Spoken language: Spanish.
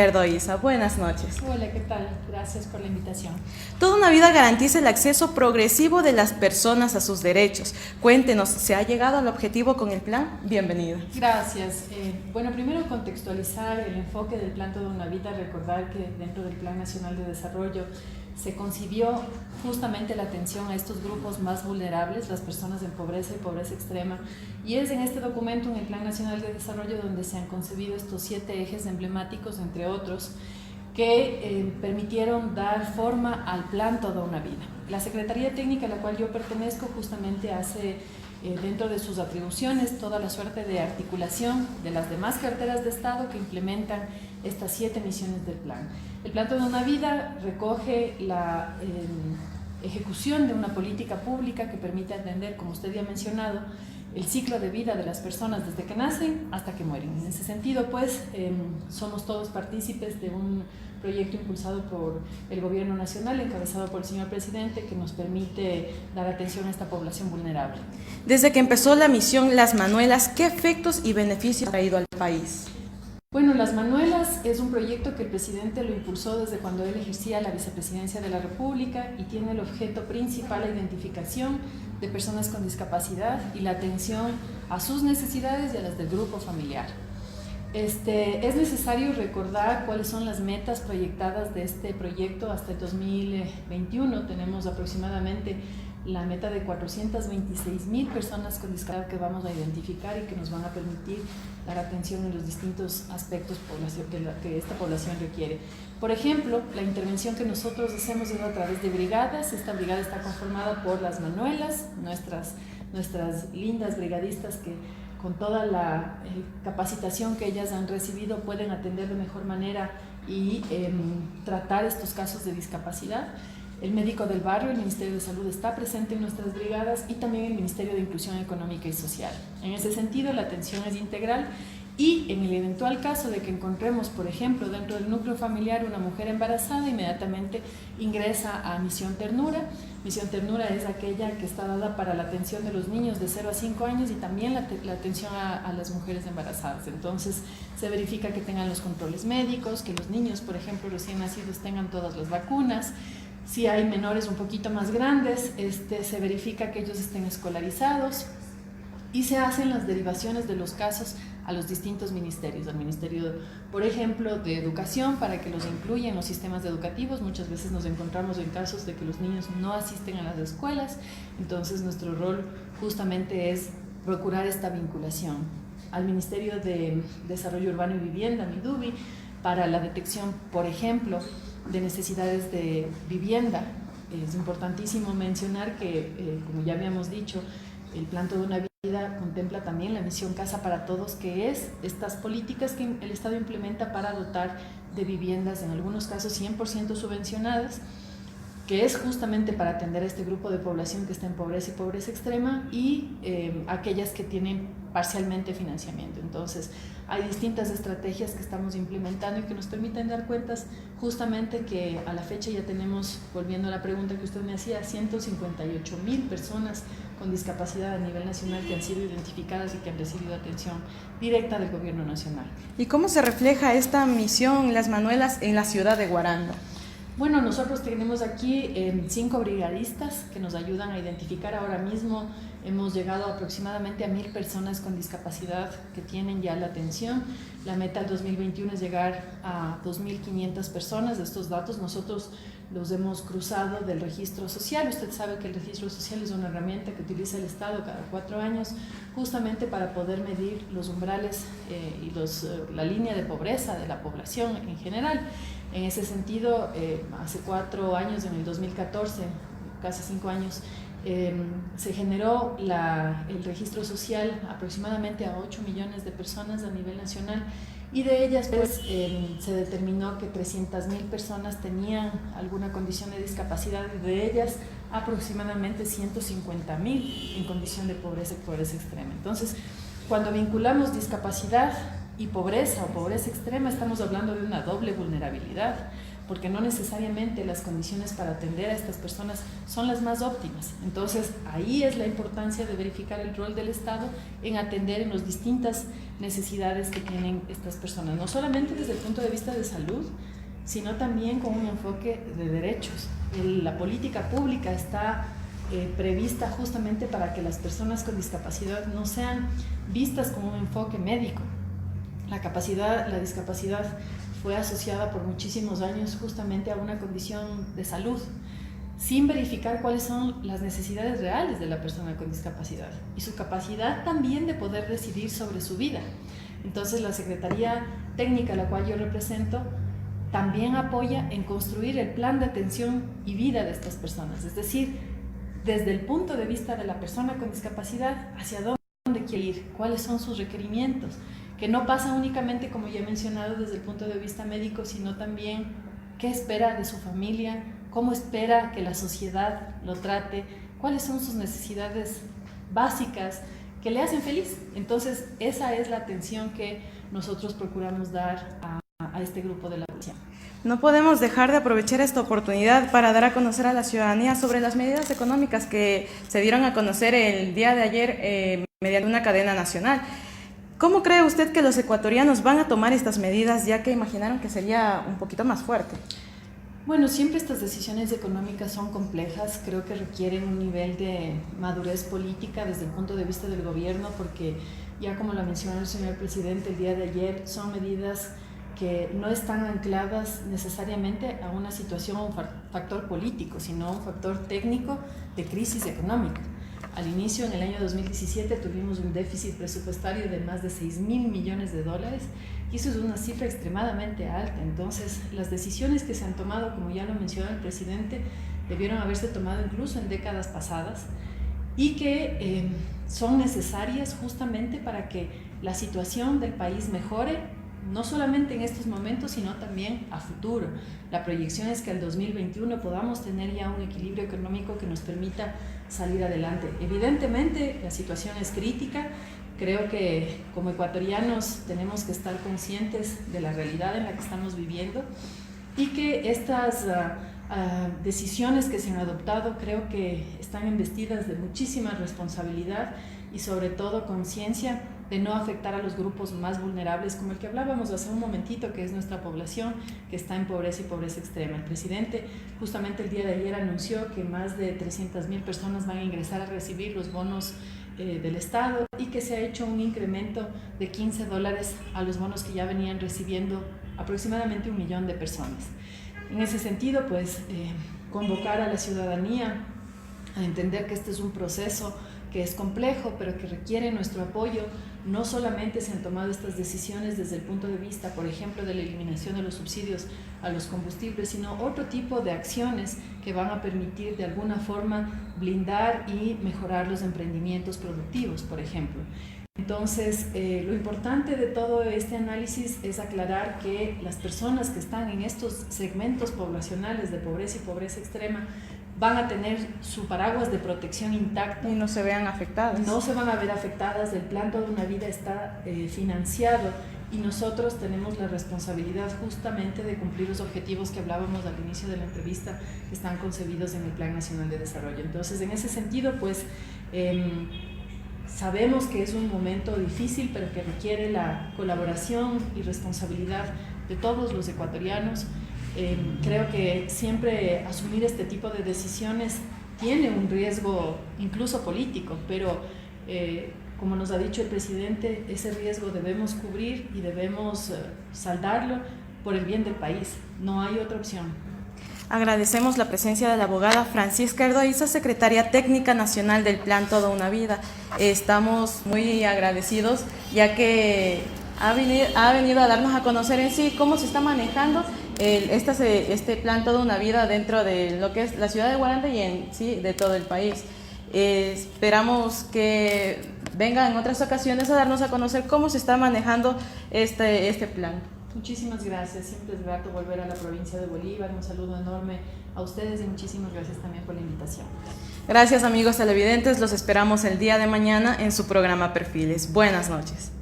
Isa, buenas noches. Hola, ¿qué tal? Gracias por la invitación. Toda una vida garantiza el acceso progresivo de las personas a sus derechos. Cuéntenos, ¿se ha llegado al objetivo con el plan? Bienvenida. Gracias. Bueno, primero contextualizar el enfoque del Plan Toda una Vida, recordar que dentro del Plan Nacional de Desarrollo se concibió justamente la atención a estos grupos más vulnerables, las personas en pobreza y pobreza extrema, y es en este documento, en el Plan Nacional de Desarrollo, donde se han concebido estos 7 ejes emblemáticos, entre otros, que permitieron dar forma al Plan Toda una Vida. La Secretaría Técnica a la cual yo pertenezco justamente hace dentro de sus atribuciones toda la suerte de articulación de las demás carteras de Estado que implementan estas 7 misiones del plan. El Plan Toda una Vida recoge la ejecución de una política pública que permite atender, como usted ya ha mencionado, el ciclo de vida de las personas desde que nacen hasta que mueren. En ese sentido, pues, somos todos partícipes de un proyecto impulsado por el Gobierno Nacional, encabezado por el señor Presidente, que nos permite dar atención a esta población vulnerable. Desde que empezó la misión Las Manuelas, ¿qué efectos y beneficios ha traído al país? Bueno, Las Manuelas es un proyecto que el presidente lo impulsó desde cuando él ejercía la vicepresidencia de la República y tiene el objeto principal la identificación de personas con discapacidad y la atención a sus necesidades y a las del grupo familiar. Es necesario recordar cuáles son las metas proyectadas de este proyecto hasta el 2021. Tenemos aproximadamente la meta de 426,000 personas con discapacidad que vamos a identificar y que nos van a permitir dar atención en los distintos aspectos que esta población requiere. Por ejemplo, la intervención que nosotros hacemos es a través de brigadas. Esta brigada está conformada por las Manuelas, nuestras lindas brigadistas que con toda la capacitación que ellas han recibido pueden atender de mejor manera y tratar estos casos de discapacidad. El médico del barrio, el Ministerio de Salud está presente en nuestras brigadas y también el Ministerio de Inclusión Económica y Social. En ese sentido, la atención es integral y en el eventual caso de que encontremos, por ejemplo, dentro del núcleo familiar una mujer embarazada, inmediatamente ingresa a Misión Ternura. Misión Ternura es aquella que está dada para la atención de los niños de 0 a 5 años y también la atención a las mujeres embarazadas. Entonces, se verifica que tengan los controles médicos, que los niños, por ejemplo, recién nacidos tengan todas las vacunas. Si hay menores un poquito más grandes, se verifica que ellos estén escolarizados y se hacen las derivaciones de los casos a los distintos ministerios. Al Ministerio, por ejemplo, de Educación, para que los incluya en los sistemas educativos. Muchas veces nos encontramos en casos de que los niños no asisten a las escuelas, entonces nuestro rol justamente es procurar esta vinculación. Al Ministerio de Desarrollo Urbano y Vivienda, MIDUBI, para la detección, por ejemplo, de necesidades de vivienda. Es importantísimo mencionar que, como ya habíamos dicho, el Plan Toda una Vida contempla también la misión Casa para Todos, que es estas políticas que el Estado implementa para dotar de viviendas, en algunos casos 100% subvencionadas, que es justamente para atender a este grupo de población que está en pobreza y pobreza extrema y aquellas que tienen parcialmente financiamiento. Entonces, hay distintas estrategias que estamos implementando y que nos permiten dar cuentas justamente que a la fecha ya tenemos, volviendo a la pregunta que usted me hacía, 158,000 personas con discapacidad a nivel nacional que han sido identificadas y que han recibido atención directa del Gobierno Nacional. ¿Y cómo se refleja esta misión Las Manuelas en la ciudad de Guaranda? Bueno, nosotros tenemos aquí 5 brigadistas que nos ayudan a identificar. Ahora mismo hemos llegado aproximadamente a 1,000 personas con discapacidad que tienen ya la atención. La meta del 2021 es llegar a 2,500 personas. De estos datos nosotros los hemos cruzado del registro social. Usted sabe que el registro social es una herramienta que utiliza el Estado cada 4 años justamente para poder medir los umbrales y la línea de pobreza de la población en general. En ese sentido, hace 4 años, en el 2014, casi 5 años, se generó el registro social aproximadamente a 8 millones de personas a nivel nacional y de ellas pues, se determinó que 300,000 personas tenían alguna condición de discapacidad y de ellas aproximadamente 150,000 en condición de pobreza y pobreza extrema. Entonces, cuando vinculamos discapacidad y pobreza o pobreza extrema, estamos hablando de una doble vulnerabilidad. porque no necesariamente las condiciones para atender a estas personas son las más óptimas. Entonces, ahí es la importancia de verificar el rol del Estado en atender en las distintas necesidades que tienen estas personas, no solamente desde el punto de vista de salud, sino también con un enfoque de derechos. La política pública está prevista justamente para que las personas con discapacidad no sean vistas con un enfoque médico. La discapacidad fue asociada por muchísimos años justamente a una condición de salud, sin verificar cuáles son las necesidades reales de la persona con discapacidad y su capacidad también de poder decidir sobre su vida. Entonces, la Secretaría Técnica, a la cual yo represento, también apoya en construir el plan de atención y vida de estas personas, es decir, desde el punto de vista de la persona con discapacidad, hacia dónde quiere ir, cuáles son sus requerimientos, que no pasa únicamente, como ya he mencionado, desde el punto de vista médico, sino también qué espera de su familia, cómo espera que la sociedad lo trate, cuáles son sus necesidades básicas que le hacen feliz. Entonces, esa es la atención que nosotros procuramos dar a este grupo de la población. No podemos dejar de aprovechar esta oportunidad para dar a conocer a la ciudadanía sobre las medidas económicas que se dieron a conocer el día de ayer mediante una cadena nacional. ¿Cómo cree usted que los ecuatorianos van a tomar estas medidas, ya que imaginaron que sería un poquito más fuerte? Bueno, siempre estas decisiones económicas son complejas, creo que requieren un nivel de madurez política desde el punto de vista del gobierno, porque ya como lo mencionó el señor presidente el día de ayer, son medidas que no están ancladas necesariamente a una situación o un factor político, sino a un factor técnico de crisis económica. Al inicio, en el año 2017, tuvimos un déficit presupuestario de más de 6.000 millones de dólares y eso es una cifra extremadamente alta. Entonces, las decisiones que se han tomado, como ya lo mencionó el presidente, debieron haberse tomado incluso en décadas pasadas y que son necesarias justamente para que la situación del país mejore, no solamente en estos momentos, sino también a futuro. La proyección es que al 2021 podamos tener ya un equilibrio económico que nos permita salir adelante. Evidentemente, la situación es crítica. Creo que como ecuatorianos tenemos que estar conscientes de la realidad en la que estamos viviendo y que estas decisiones que se han adoptado creo que están investidas de muchísima responsabilidad y sobre todo conciencia de no afectar a los grupos más vulnerables, como el que hablábamos hace un momentito, que es nuestra población que está en pobreza y pobreza extrema. El presidente justamente el día de ayer anunció que más de 300.000 personas van a ingresar a recibir los bonos del Estado y que se ha hecho un incremento de $15 a los bonos que ya venían recibiendo aproximadamente 1 millón de personas. En ese sentido, pues, convocar a la ciudadanía a entender que este es un proceso que es complejo, pero que requiere nuestro apoyo. No solamente se han tomado estas decisiones desde el punto de vista, por ejemplo, de la eliminación de los subsidios a los combustibles, sino otro tipo de acciones que van a permitir de alguna forma blindar y mejorar los emprendimientos productivos, por ejemplo. Entonces, lo importante de todo este análisis es aclarar que las personas que están en estos segmentos poblacionales de pobreza y pobreza extrema van a tener su paraguas de protección intacto. Y no se vean afectadas. No se van a ver afectadas, el plan Toda una Vida está financiado y nosotros tenemos la responsabilidad justamente de cumplir los objetivos que hablábamos al inicio de la entrevista, que están concebidos en el Plan Nacional de Desarrollo. Entonces, en ese sentido, pues, sabemos que es un momento difícil, pero que requiere la colaboración y responsabilidad de todos los ecuatorianos. Creo que siempre asumir este tipo de decisiones tiene un riesgo incluso político, pero como nos ha dicho el presidente, ese riesgo debemos cubrir y debemos saldarlo por el bien del país. No hay otra opción. Agradecemos la presencia de la abogada Francisca Erdoiza, secretaria técnica nacional del Plan Toda una Vida. Estamos muy agradecidos ya que ha venido a darnos a conocer en sí cómo se está manejando este Plan Toda una Vida dentro de lo que es la ciudad de Guaranda y en sí de todo el país. Esperamos que vengan en otras ocasiones a darnos a conocer cómo se está manejando este plan. Muchísimas gracias, siempre es grato volver a la provincia de Bolívar. Un saludo enorme a ustedes y muchísimas gracias también por la invitación. Gracias, amigos televidentes, los esperamos el día de mañana en su programa Perfiles. Buenas noches.